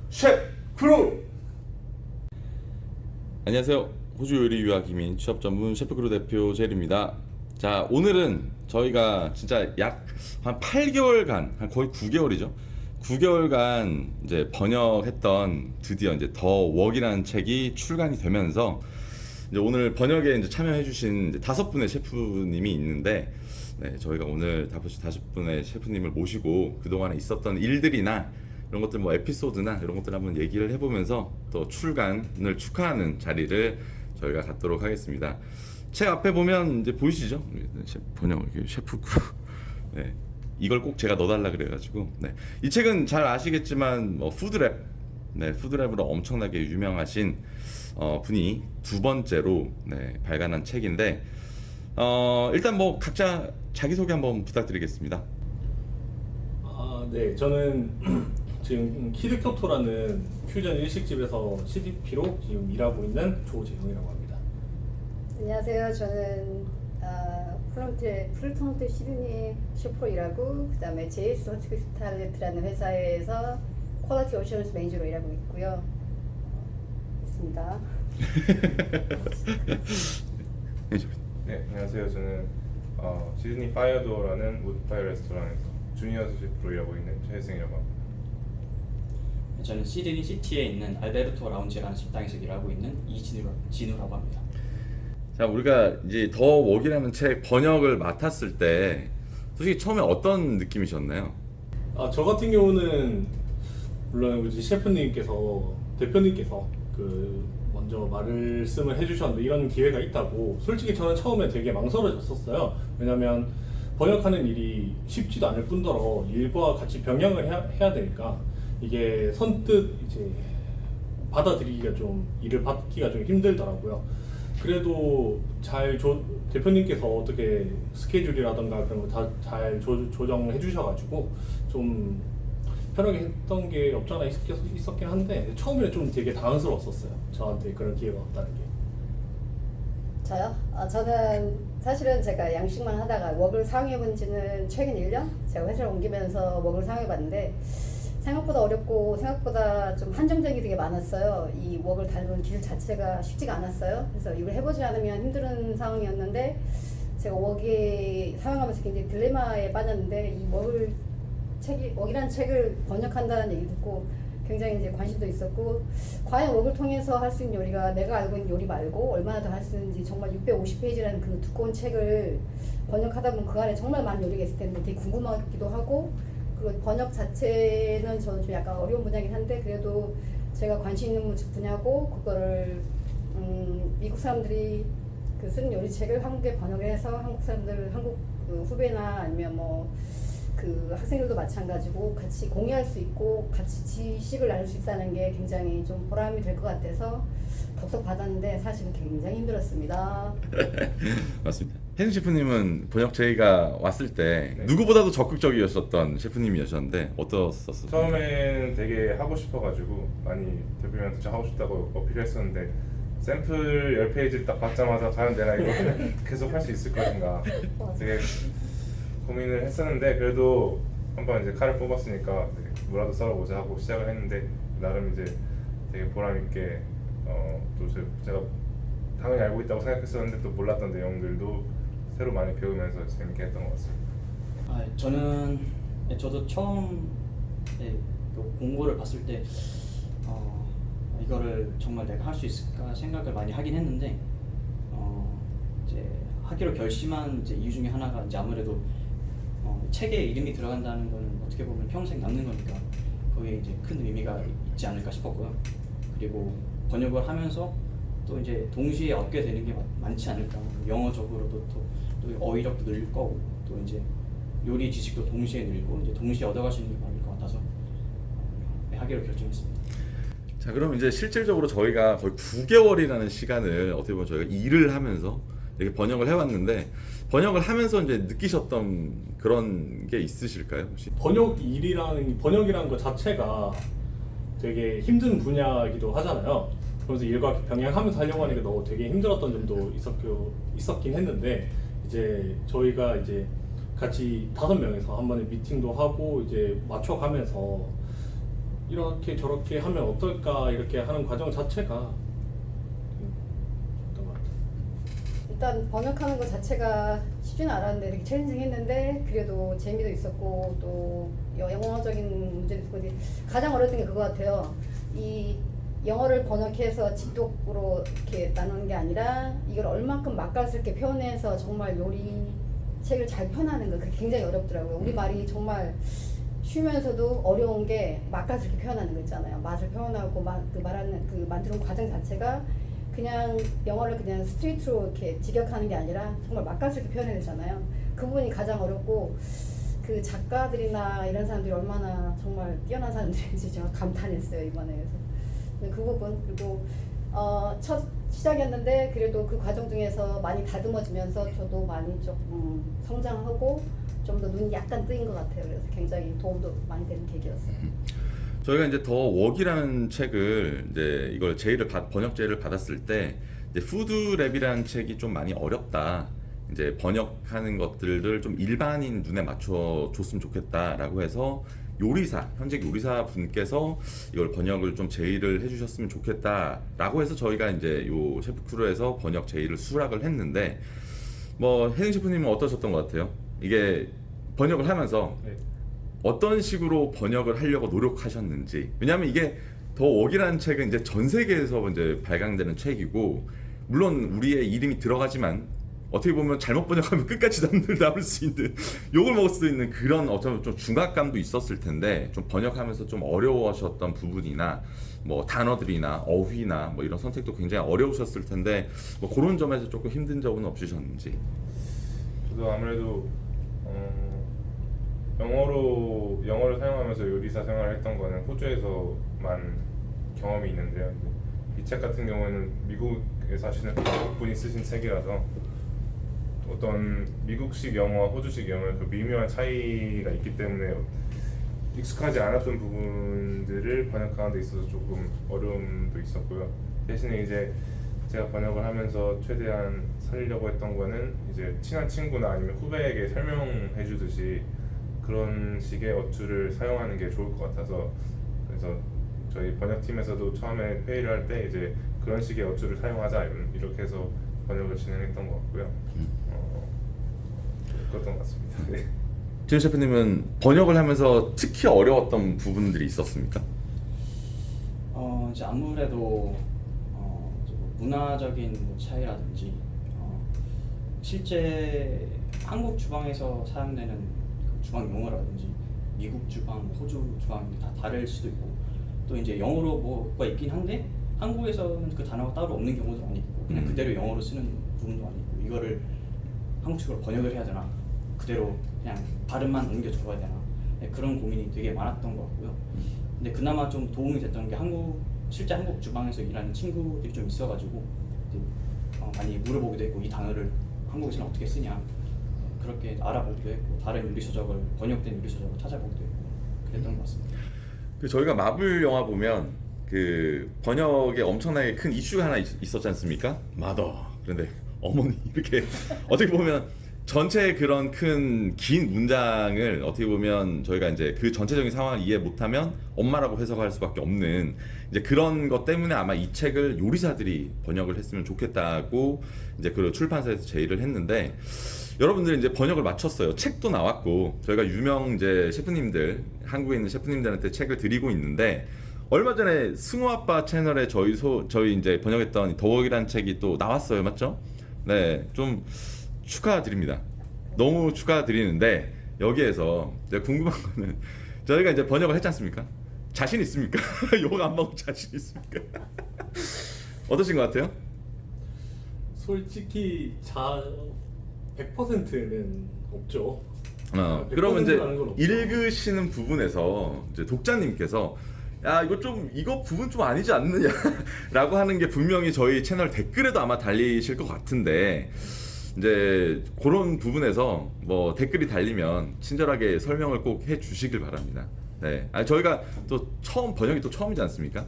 셰프 크루. 안녕하세요. 호주 요리 유학 이민 취업 전문 셰프크루 대표 제일입니다. 자, 오늘은 저희가 진짜 약 한 8개월간, 한 거의 9개월이죠. 9개월간 이제 번역했던 드디어 이제 더 웍이라는 책이 출간이 되면서 이제 오늘 번역에 이제 참여해주신 이제 5분의 셰프님이 있는데, 네, 저희가 오늘 5분의 셰프님을 모시고 그동안에 있었던 일들이나 이런 것들 뭐 에피소드나 이런 것들 한번 얘기를 해보면서 또 출간을 축하하는 자리를 저희가 갖도록 하겠습니다. 책 앞에 보면 이제 보이시죠? 번역 셰프 크루. 네, 이걸 꼭 제가 넣어달라 그래가지고. 네, 이 책은 잘 아시겠지만 푸드랩, 네, 푸드랩으로 엄청나게 유명하신 분이 두 번째로 발간한 책인데, 일단 뭐 각자 자기소개 한번 부탁드리겠습니다. 네, 저는 지금 키드교토라는 퓨전 일식집에서 CDP로 지금 일하고 있는 조재영이라고 합니다. 안녕하세요. 저는 플루턴트 시드니 셰프로 일하고, 그 다음에 제이스 호스피탈리티라는 회사에서 퀄리티 오션스 매니저로 일하고 있고요. 있습니다. 네, 안녕하세요. 저는 시드니 파이어도어라는 우드파이어 레스토랑에서 주니어 셰프로 일하고 있는 최혜승이라고 합니다. 저는 시드니 시티에 있는 알베르토 라운지라는 식당에서 일하고 있는 이진우라고 합니다. 자, 우리가 이제 더 웍이라는 책 번역을 맡았을 때 솔직히 처음에 어떤 느낌이셨나요? 저 같은 경우는 물론 우리 대표님께서 먼저 말씀을 해주셨는데 이런 기회가 있다고, 솔직히 저는 처음에 되게 망설여졌었어요. 왜냐면 번역하는 일이 쉽지도 않을 뿐더러 일과 같이 병행을 해야 되니까 이게 선뜻 이제 일을 받기가 좀 힘들더라고요. 그래도 대표님께서 어떻게 스케줄이라던가 그런 거 다 잘 조정을 해주셔가지고 좀 편하게 했던 게 없지 않아 있었긴 한데, 처음에는 좀 되게 당황스러웠었어요. 저한테 그런 기회가 없다는 게. 저요? 저는 사실은 제가 양식만 하다가 웍을 사용해본 지는 최근 1년? 제가 회사를 옮기면서 웍을 사용해봤는데 생각보다 어렵고 생각보다 좀 한정적이 되게 많았어요. 이 웍을 다루는 기술 자체가 쉽지가 않았어요. 그래서 이걸 해보지 않으면 힘든 상황이었는데, 제가 웍이 사용하면서 굉장히 딜레마에 빠졌는데, 이 웍이라는 책을 번역한다는 얘기 듣고 굉장히 이제 관심도 있었고, 과연 웍을 통해서 할 수 있는 요리가 내가 알고 있는 요리 말고 얼마나 더 할 수 있는지, 정말 650페이지라는 그 두꺼운 책을 번역하다 보면 그 안에 정말 많은 요리가 있을 텐데 되게 궁금하기도 하고, 그리고 번역 자체는 저는 좀 약간 어려운 분야긴 한데 그래도 제가 관심 있는 분야고, 그거를 미국 사람들이 쓰는 요리책을 한국에 번역을 해서 한국 사람들, 한국 후배나 아니면 그 학생들도 마찬가지고 같이 공유할 수 있고 같이 지식을 나눌 수 있다는 게 굉장히 좀 보람이 될 것 같아서 덕석 받았는데 사실은 굉장히 힘들었습니다. 맞습니다. 혜승 셰프님은 번역 제의가 왔을 때 누구보다도 적극적이었었던 셰프님이셨는데 어떠셨어요? 처음에는 되게 하고 싶어가지고 많이 대표님한테 좀 하고 싶다고 어필했었는데, 샘플 10페이지를 딱 받자마자 과연 내가 이거 계속 할 수 있을 것인가 되게 고민을 했었는데, 그래도 한번 이제 칼을 뽑았으니까 뭐라도 썰어보자 하고 시작을 했는데, 나름 이제 되게 보람있게 또 제가 당연히 알고 있다고 생각했었는데 또 몰랐던 내용들도 새로 많이 배우면서 재밌게 했던 것 같습니다. 저도 처음 공고를 봤을 때 이거를 정말 내가 할 수 있을까 생각을 많이 하긴 했는데, 이제 하기로 결심한 이유 중에 하나가 이제 아무래도 책에 이름이 들어간다는 거는 어떻게 보면 평생 남는 거니까 거기에 이제 큰 의미가 있지 않을까 싶었고요. 그리고 번역을 하면서 또 이제 동시에 얻게 되는 게 많지 않을까. 영어적으로도 또 어휘력도 늘 거고, 또 이제 요리 지식도 동시에 늘고 이제 동시에 얻어갈 수 있는 게 많을 것 같아서 하기로 결정했습니다. 자, 그럼 이제 실질적으로 저희가 거의 9개월이라는 시간을 어떻게 보면 저희가 일을 하면서 이렇게 번역을 해왔는데, 번역을 하면서 이제 느끼셨던 그런 게 있으실까요, 혹시? 번역이라는 것 자체가 되게 힘든 분야이기도 하잖아요. 그래서 일과 병행하면서 하려고 하니까 너무 되게 힘들었던 점도 있었긴 했는데, 이제 저희가 이제 같이 5명이서 한 번에 미팅도 하고 이제 맞춰가면서 이렇게 저렇게 하면 어떨까 이렇게 하는 과정 자체가 좋았던 것 같아요. 일단 번역하는 것 자체가 쉽지는 않았는데 이렇게 챌린징했는데 그래도 재미도 있었고 또 영어적인 문제도 있고 근데 가장 어려웠던 게 그거 같아요. 이 영어를 번역해서 직독으로 이렇게 나누는 게 아니라 이걸 얼만큼 맛깔스럽게 표현해서 정말 요리 책을 잘 표현하는 거 그게 굉장히 어렵더라고요. 우리 말이 정말 쉬면서도 어려운 게 맛깔스럽게 표현하는 거 있잖아요. 맛을 표현하고 그 말하는 그 만드는 과정 자체가 그냥 영어를 그냥 스트레이트로 이렇게 직역하는 게 아니라 정말 맛깔스럽게 표현해야 되잖아요. 그 부분이 가장 어렵고 그 작가들이나 이런 사람들이 얼마나 정말 뛰어난 사람들인지 제가 감탄했어요 이번에. 그래서 그 부분 그리고 첫 시작이었는데 그래도 그 과정 중에서 많이 다듬어지면서 저도 많이 좀 성장하고 좀 더 눈이 약간 뜨인 것 같아요. 그래서 굉장히 도움도 많이 되는 계기였어요. 저희가 이제 더 웍이라는 책을 이제 이걸 번역 제의를 받았을 때 이제 푸드랩이라는 책이 좀 많이 어렵다. 이제 번역하는 것들을 좀 일반인 눈에 맞춰 줬으면 좋겠다라고 해서 현직 요리사 분께서 이걸 번역을 좀 제의를 해주셨으면 좋겠다라고 해서 저희가 이제 요 셰프 크루에서 번역 제의를 수락을 했는데 뭐 혜승 셰프님은 어떠셨던 것 같아요? 이게 번역을 하면서 네. 어떤 식으로 번역을 하려고 노력하셨는지. 왜냐하면 이게 더 웍이라는 책은 이제 전 세계에서 이제 발간되는 책이고 물론 우리의 이름이 들어가지만 어떻게 보면 잘못 번역하면 끝까지 남을 수 있는 욕을 먹을 수도 있는 그런 어쩌면 좀 중압감도 있었을 텐데 좀 번역하면서 좀 어려워하셨던 부분이나 뭐 단어들이나 어휘나 뭐 이런 선택도 굉장히 어려우셨을 텐데 뭐 그런 점에서 조금 힘든 점은 없으셨는지. 저도 아무래도 영어를 사용하면서 요리사 생활을 했던 거는 호주에서만 경험이 있는데요. 이 책 같은 경우에는 미국에 사시는 분이 쓰신 책이라서 어떤 미국식 영어와 호주식 영어의 그 미묘한 차이가 있기 때문에 익숙하지 않았던 부분들을 번역하는 데 있어서 조금 어려움도 있었고요. 대신에 이제 제가 번역을 하면서 최대한 살리려고 했던 거는 이제 친한 친구나 아니면 후배에게 설명해 주듯이 그런 식의 어투를 사용하는 게 좋을 것 같아서 그래서 저희 번역팀에서도 처음에 회의를 할 때 이제 그런 식의 어투를 사용하자 이렇게 해서 번역을 진행했던 것 같고요. 그랬던 것 같습니다. 네. 지은 셰프님은 번역을 하면서 특히 어려웠던 부분들이 있었습니까? 이제 아무래도 문화적인 뭐 차이라든지 실제 한국 주방에서 사용되는 그 주방 용어라든지 미국 주방, 호주 주방이 다 다를 수도 있고 또 이제 영어로 뭐가 있긴 한데 한국에서는 그 단어가 따로 없는 경우도 많이 있고 그냥 그대로 영어로 쓰는 부분도 많이 있고 이거를 한국식으로 번역을 해야 되나 그대로 그냥 발음만 옮겨 적어야 되나 그런 고민이 되게 많았던 것 같고요. 근데 그나마 좀 도움이 됐던 게 실제 한국 주방에서 일하는 친구들이 좀 있어가지고 많이 물어보기도 했고 이 단어를 한국에서는 어떻게 쓰냐 그렇게 알아보기도 했고 다른 요리서적을 번역된 요리서적을 찾아보기도 했고 그랬던 것 같습니다. 그 저희가 마블 영화 보면 그 번역에 엄청나게 큰 이슈가 하나 있었지 않습니까? 마더. 그런데 어머니 이렇게 어떻게 보면 전체 그런 큰 긴 문장을 어떻게 보면 저희가 이제 그 전체적인 상황을 이해 못하면 엄마라고 해석할 수밖에 없는 이제 그런 것 때문에 아마 이 책을 요리사들이 번역을 했으면 좋겠다고 이제 그 출판사에서 제의를 했는데 여러분들 이제 번역을 마쳤어요. 책도 나왔고 저희가 유명 이제 셰프님들 한국에 있는 셰프님들한테 책을 드리고 있는데 얼마 전에 승우 아빠 채널에 저희 이제 번역했던 더웍이라는 책이 또 나왔어요, 맞죠? 네, 좀 축하드립니다. 너무 축하드리는데 여기에서 제가 궁금한 거는 저희가 이제 번역을 했지 않습니까? 자신 있습니까? 욕 안 먹을 자신 있습니까? 어떠신 것 같아요? 솔직히 100%는 없죠. 그러면 이제 100%라는 건 없죠. 읽으시는 부분에서 이제 독자님께서 야 이거 부분 좀 아니지 않느냐 라고 하는 게 분명히 저희 채널 댓글에도 아마 달리실 것 같은데 이제 그런 부분에서 뭐 댓글이 달리면 친절하게 설명을 꼭 해주시길 바랍니다. 네, 저희가 또 번역이 또 처음이지 않습니까?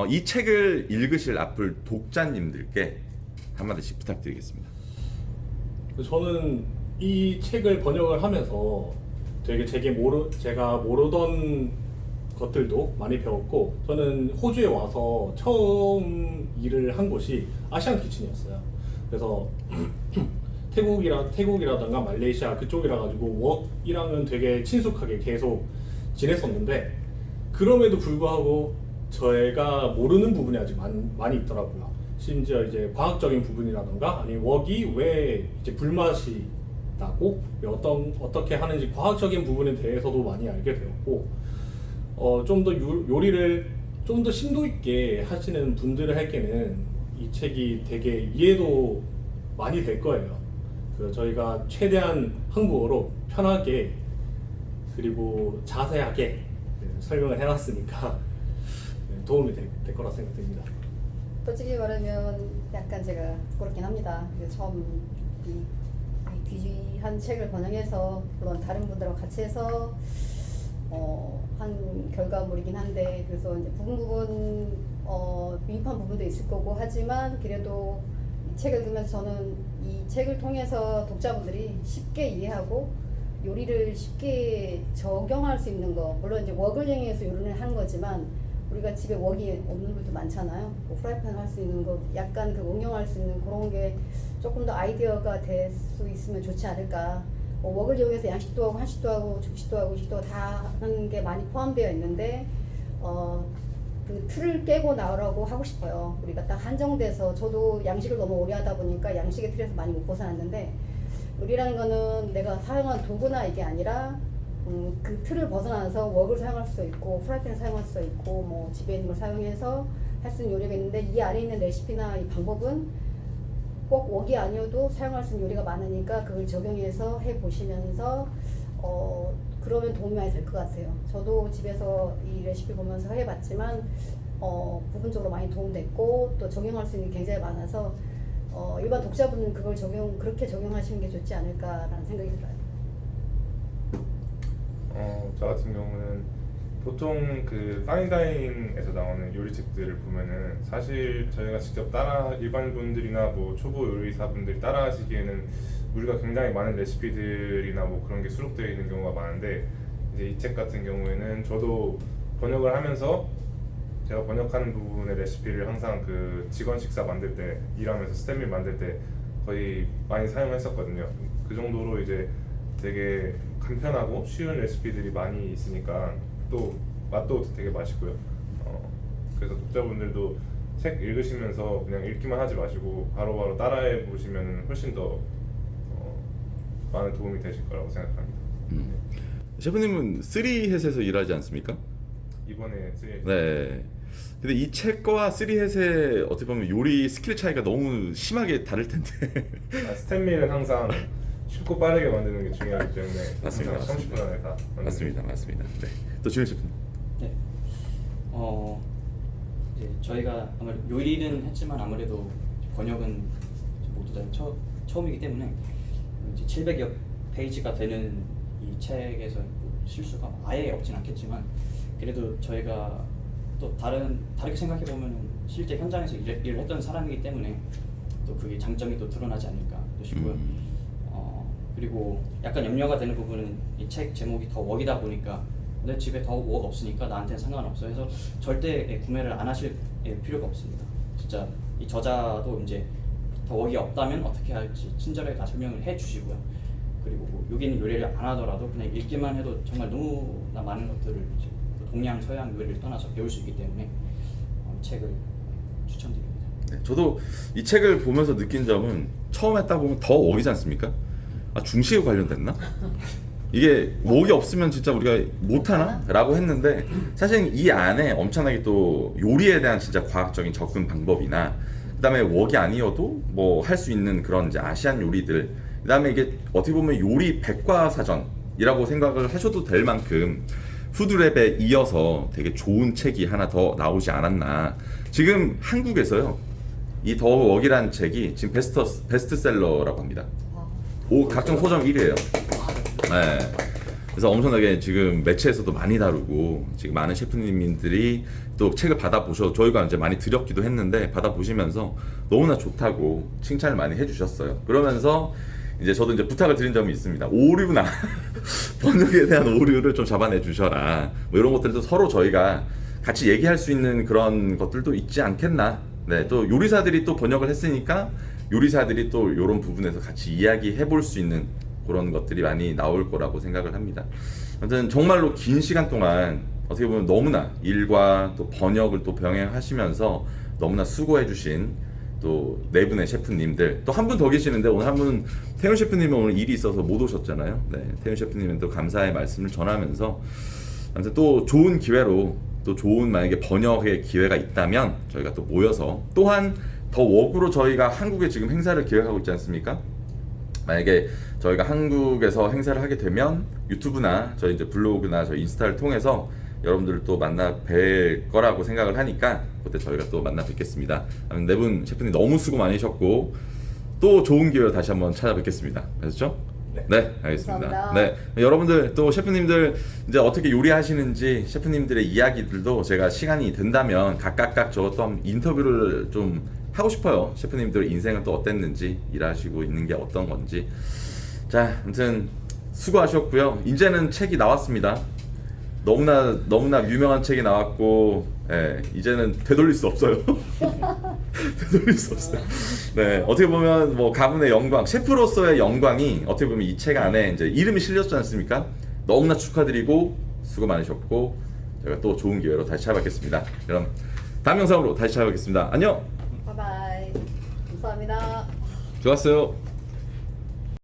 이 책을 읽으실 앞을 독자님들께 한마디씩 부탁드리겠습니다. 저는 이 책을 번역을 하면서 되게 제가 모르던 것들도 많이 배웠고, 저는 호주에 와서 처음 일을 한 곳이 아시안 키친이었어요. 그래서 태국이라던가 말레이시아 그쪽이라 가지고 웍이랑은 되게 친숙하게 계속 지냈었는데, 그럼에도 불구하고 저희가 모르는 부분이 아직 많이 있더라고요. 심지어 이제 과학적인 부분이라던가 아니 웍이 왜 이제 불맛이 나고 어떻게 하는지 과학적인 부분에 대해서도 많이 알게 되었고, 좀 더 요리를 좀 더 심도 있게 하시는 분들에게는 이 책이 되게 이해도 많이 될 거예요. 저희가 최대한 한국어로 편하게 그리고 자세하게 설명을 해놨으니까 도움이 될 거라 생각됩니다. 솔직히 말하면 약간 제가 부끄럽긴 합니다. 처음 이 귀한 책을 번역해서 물론 다른 분들하고 같이 해서 한 결과물이긴 한데, 그래서 이제 부분 미흡한 부분도 있을 거고 하지만 그래도 이 책을 읽으면서 저는 이 책을 통해서 독자분들이 쉽게 이해하고 요리를 쉽게 적용할 수 있는 거, 물론 이제 웍을 이용해서 요리를 하는 거지만 우리가 집에 웍이 없는 분도 많잖아요. 뭐 프라이팬 할 수 있는 거, 약간 그 응용할 수 있는 그런 게 조금 더 아이디어가 될 수 있으면 좋지 않을까. 웍을 이용해서 양식도 하고 한식도 하고 중식도 하고 일식도 다 하는 게 많이 포함되어 있는데 그 틀을 깨고 나오라고 하고 싶어요. 우리가 딱 한정돼서, 저도 양식을 너무 오래 하다 보니까 양식의 틀에서 많이 못 벗어났는데, 요리라는 거는 내가 사용한 도구나 이게 아니라 그 틀을 벗어나서 웍을 사용할 수 있고 프라이팬을 사용할 수 있고 뭐 집에 있는 걸 사용해서 할 수 있는 요리가 있는데, 이 안에 있는 레시피나 이 방법은 꼭 웍이 아니어도 사용할 수 있는 요리가 많으니까 그걸 적용해서 해보시면서 그러면 도움이 많이 될 것 같아요. 저도 집에서 이 레시피 보면서 해봤지만 부분적으로 많이 도움됐고 또 적용할 수 있는 게 굉장히 많아서 일반 독자분은 그걸 그렇게 적용하시는 게 좋지 않을까라는 생각이 들어요. 저 같은 경우는 보통 그 파인다이닝에서 나오는 요리책들을 보면은 사실 저희가 직접 일반 분들이나 뭐 초보 요리사분들이 따라하시기에는 우리가 굉장히 많은 레시피들이나 뭐 그런 게 수록되어 있는 경우가 많은데, 이제 이 책 같은 경우에는 저도 번역을 하면서 제가 번역하는 부분의 레시피를 항상 그 직원 식사 만들 때, 일하면서 스탠밀 만들 때 거의 많이 사용했었거든요. 그 정도로 이제 되게 간편하고 쉬운 레시피들이 많이 있으니까 또 맛도 되게 맛있고요. 그래서 독자분들도 책 읽으시면서 그냥 읽기만 하지 마시고 바로바로 따라해 보시면 훨씬 더 많은 도움이 되실 거라고 생각합니다. 셰프님은 3햇에서 일하지 않습니까? 이번에 쓰일 네. 근데 이 책과 3햇의 어떻게 보면 요리 스킬 차이가 너무 심하게 다를 텐데. 스탠밀은 항상 쉽고 빠르게 만드는 게 중요하기 때문에 맞습니다. 30분 안에 다 맞습니다. 네. 또 지훈 셰프님. 네. 이제 저희가 아무래도 요리는 했지만 아무래도 번역은 모두 다 처음이기 때문에 이제 700여 페이지가 되는 이 책에서 실수가 아예 없진 않겠지만, 그래도 저희가 또 다르게 생각해 보면 실제 현장에서 일을 했던 사람이기 때문에 또 그게 장점이 또 드러나지 않을까 싶고요. 그리고 약간 염려가 되는 부분은 이 책 제목이 더 웍이다 보니까 내 집에 더 웍 없으니까 나한테는 상관없어 해서 절대 구매를 안 하실 필요가 없습니다. 진짜 이 저자도 이제 더 웍이 없다면 어떻게 할지 친절하게 다 설명을 해 주시고요. 그리고 뭐 여기 있는 요리를 안 하더라도 그냥 읽기만 해도 정말 너무나 많은 것들을 이제 동양 서양 요리를 떠나서 배울 수 있기 때문에 책을 추천드립니다. 네, 저도 이 책을 보면서 느낀 점은 처음에 딱 보면 더 웍이지 않습니까? 중식에 관련됐나? 이게 웍이 없으면 진짜 우리가 못하나? 라고 했는데, 사실 이 안에 엄청나게 또 요리에 대한 진짜 과학적인 접근 방법이나, 그 다음에 웍이 아니어도 뭐 할 수 있는 그런 이제 아시안 요리들, 그 다음에 이게 어떻게 보면 요리 백과사전이라고 생각을 하셔도 될 만큼 푸드랩에 이어서 되게 좋은 책이 하나 더 나오지 않았나. 지금 한국에서요, 이 더 웍이라는 책이 지금 베스트셀러라고 합니다. 각종 서점 1위예요. 네. 그래서 엄청나게 지금 매체에서도 많이 다루고, 지금 많은 셰프님들이 또 책을 받아보셔서 저희가 이제 많이 드렸기도 했는데 받아보시면서 너무나 좋다고 칭찬을 많이 해주셨어요. 그러면서 이제 저도 이제 부탁을 드린 점이 있습니다. 오류나 번역에 대한 오류를 좀 잡아내 주셔라. 뭐 이런 것들도 서로 저희가 같이 얘기할 수 있는 그런 것들도 있지 않겠나. 네, 또 요리사들이 또 번역을 했으니까 요리사들이 또 이런 부분에서 같이 이야기해 볼 수 있는 그런 것들이 많이 나올 거라고 생각을 합니다. 아무튼 정말로 긴 시간 동안 어떻게 보면 너무나 일과 또 번역을 또 병행하시면서 너무나 수고해 주신 또 네 분의 셰프님들, 또 한 분 더 계시는데 오늘 한 분 태훈 셰프님은 오늘 일이 있어서 못 오셨잖아요. 네, 태훈 셰프님은 또 감사의 말씀을 전하면서 아무튼 또 좋은 기회로 또 좋은 만약에 번역의 기회가 있다면 저희가 또 모여서 또한 더 웍으로 저희가 한국에 지금 행사를 기획하고 있지 않습니까? 만약에 저희가 한국에서 행사를 하게 되면 유튜브나 저희 이제 블로그나 저희 인스타를 통해서 여러분들을 또 만나 뵐 거라고 생각을 하니까 그때 저희가 또 만나 뵙겠습니다. 네 분 셰프님 너무 수고 많으셨고 또 좋은 기회로 다시 한번 찾아뵙겠습니다. 아셨죠? 네, 알겠습니다. 감사합니다. 네, 여러분들 또 셰프님들 이제 어떻게 요리하시는지 셰프님들의 이야기들도 제가 시간이 된다면 각각 저것도 한번 인터뷰를 좀 하고 싶어요. 셰프님들 인생은 또 어땠는지, 일하시고 있는 게 어떤 건지. 자, 아무튼 수고하셨고요. 이제는 책이 나왔습니다. 너무나 유명한 책이 나왔고, 예, 이제는 되돌릴 수 없어요. 되돌릴 수 없어요. 네, 어떻게 보면 뭐 가문의 영광, 셰프로서의 영광이 어떻게 보면 이 책 안에 이제 이름이 실렸지 않습니까? 너무나 축하드리고 수고 많으셨고 제가 또 좋은 기회로 다시 찾아뵙겠습니다. 그럼 다음 영상으로 다시 찾아뵙겠습니다. 안녕. 바이바이. 감사합니다. 좋았어요.